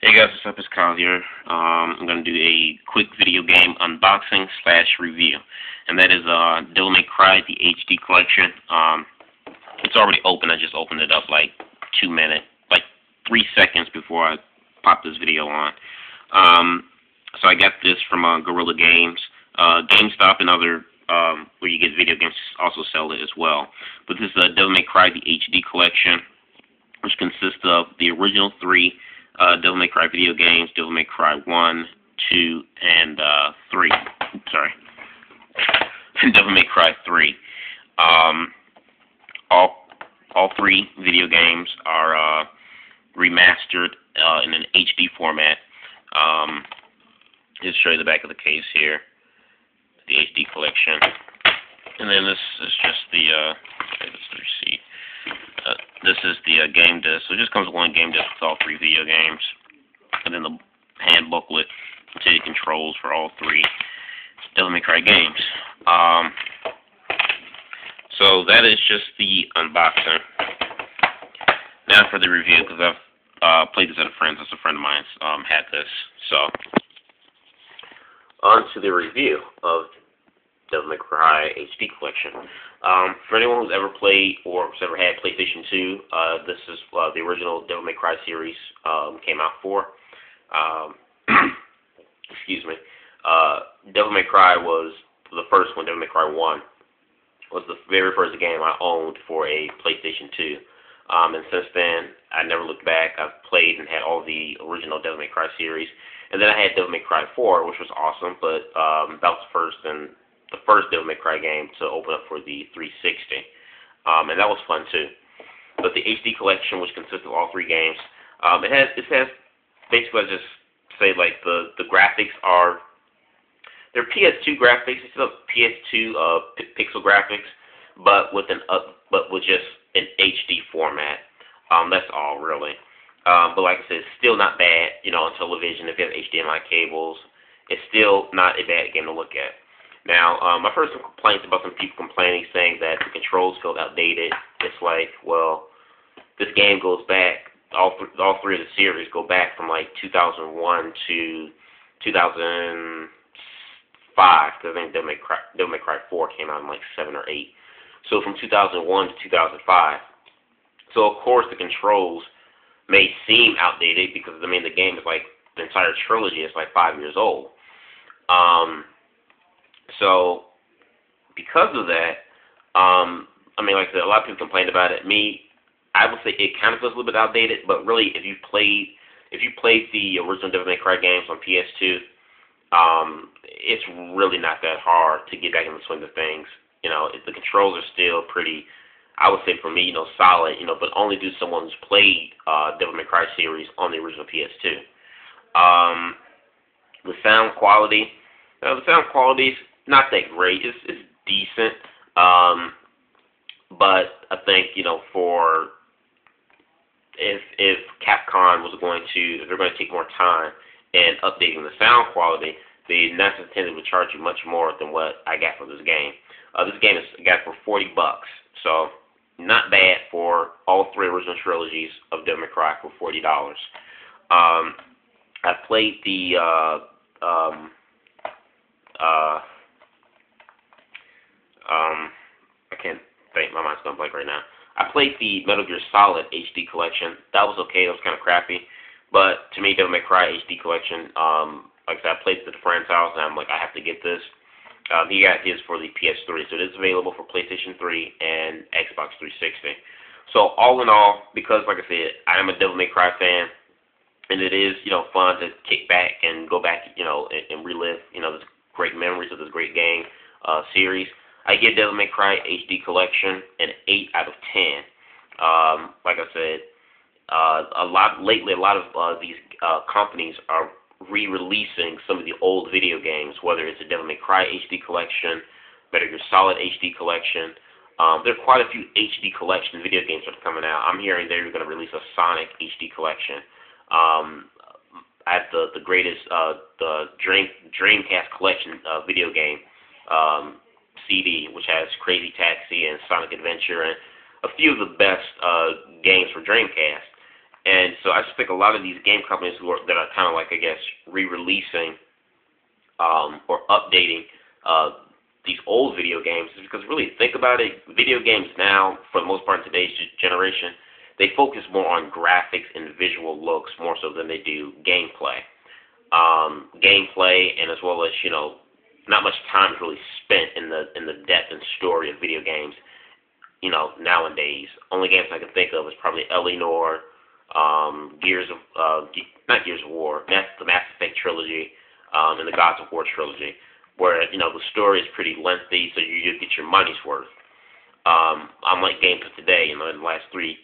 Hey guys, what's up? It's Kyle here. I'm going to do a quick video game unboxing slash review, and that is Devil May Cry the HD Collection. It's already open. I just opened it up like 2 minutes, like 3 seconds before I popped this video on. So I got this from Guerrilla Games. GameStop and other where you get video games also sell it as well. But this is Devil May Cry the HD Collection, which consists of the original 3 Devil May Cry video games: Devil May Cry 1, 2, and 3. Sorry, Devil May Cry 3. All 3 video games are remastered in an HD format. Just show you the back of the case here, the HD collection, and then this is just the receipt. This is the game disc. So it just comes with one game disc with all 3 video games, and then the hand booklet to the controls for all 3 Devil May Cry games. So that is just the unboxing. Now for the review, because I've played this at a friend's. That's a friend of mine's had this. So on to the review of Devil May Cry HD Collection. For anyone who's ever played or who's ever had PlayStation 2, this is the original Devil May Cry series came out for. Excuse me. Devil May Cry was the first one. Devil May Cry 1 was the very first game I owned for a PlayStation 2. And since then, I never looked back. I've played and had all the original Devil May Cry series. And then I had Devil May Cry 4, which was awesome, but that was the first Devil May Cry game to open up for the 360. And that was fun too. But the HD collection, which consists of all 3 games, it has basically, I just say, like, the graphics are, they're PS2 graphics. It's still PS2 pixel graphics, but with just an HD format. That's all really. But like I said, it's still not bad, on television. If you have HDMI cables, it's still not a bad game to look at. Now, I've heard some complaints about some people complaining, saying that the controls feel outdated. It's like, well, this game goes back, all 3 of the series go back from like 2001 to 2005, because I think Devil May Cry 4 came out in like 7 or 8. So from 2001 to 2005. So of course the controls may seem outdated because, I mean, the game is like, the entire trilogy is like 5 years old. So because of that, I mean, like I said, a lot of people complained about it. I would say it kind of feels a little bit outdated, but really, if you played the original Devil May Cry games on PS2, it's really not that hard to get back in the swing of things. The controls are still pretty, I would say for me, solid, but only due to someone who's played Devil May Cry series on the original PS2. The sound quality, is not that great. It's decent, but I think, for if Capcom was if they're going to take more time in updating the sound quality, they necessarily would charge you much more than what I got for this game. This game I got for $40, so not bad for all 3 original trilogies of Devil May Cry for $40. I played the I can't think, my mind's going blank right now. I played the Metal Gear Solid HD Collection. That was okay. It was kind of crappy, but to me, Devil May Cry HD Collection, like I said, I played it at a friend's house, and I'm like, I have to get this. He got his for the PS3, so it is available for PlayStation 3 and Xbox 360. So all in all, because like I said, I am a Devil May Cry fan, and it is, fun to kick back and go back, and relive, those great memories of this great game series. I give Devil May Cry HD Collection an 8 out of 10. Like I said, a lot of these companies are re-releasing some of the old video games, whether it's a Devil May Cry HD Collection, Metal Gear Solid HD Collection. There are quite a few HD Collection video games that are coming out. I'm hearing they're going to release a Sonic HD Collection. I have the greatest, the Dreamcast Collection video game CD, which has Crazy Taxi and Sonic Adventure and a few of the best games for Dreamcast. And so I just think a lot of these game companies that are kind of like, I guess, re-releasing or updating these old video games, is because really think about it, video games now, for the most part in today's generation, they focus more on graphics and visual looks more so than they do gameplay. Gameplay, and as well as, you know, not much time is really spent in the depth and story of video games. You know, nowadays, only games I can think of is probably Eleanor, not Gears of War, the Mass Effect trilogy, and the Gods of War trilogy, where, you know, the story is pretty lengthy, so you get your money's worth. Unlike games of today, you know, in the last 3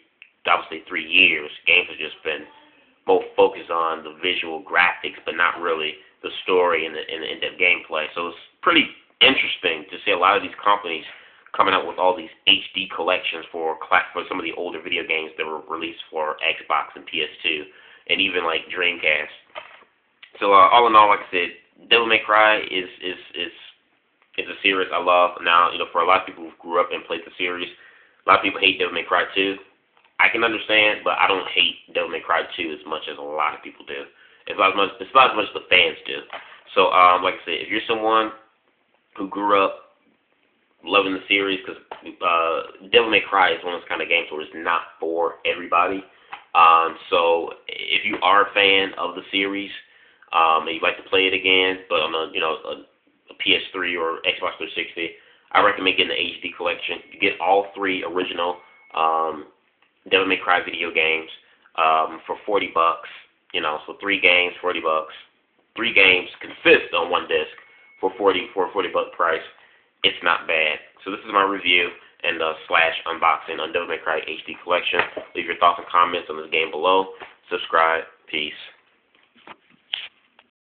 years, games have just been more focused on the visual graphics, but not really the story and the in-depth gameplay. So it's pretty interesting to see a lot of these companies coming out with all these HD collections for some of the older video games that were released for Xbox and PS2, and even like Dreamcast. So all in all, like I said, Devil May Cry is a series I love. Now, you know, for a lot of people who grew up and played the series, a lot of people hate Devil May Cry 2. I can understand, but I don't hate Devil May Cry 2 as much as a lot of people do. It's not as much as the fans do. So, like I said, if you're someone who grew up loving the series, because Devil May Cry is one of those kind of games where it's not for everybody. So, if you are a fan of the series and you'd like to play it again, but on a PS3 or Xbox 360, I recommend getting the HD collection. You get all 3 original Devil May Cry video games for $40. You know, so 3 games, $40. 3 games consist on 1 disc for a $40 price. It's not bad. So this is my review and / unboxing on Devil May Cry HD Collection. Leave your thoughts and comments on this game below. Subscribe. Peace.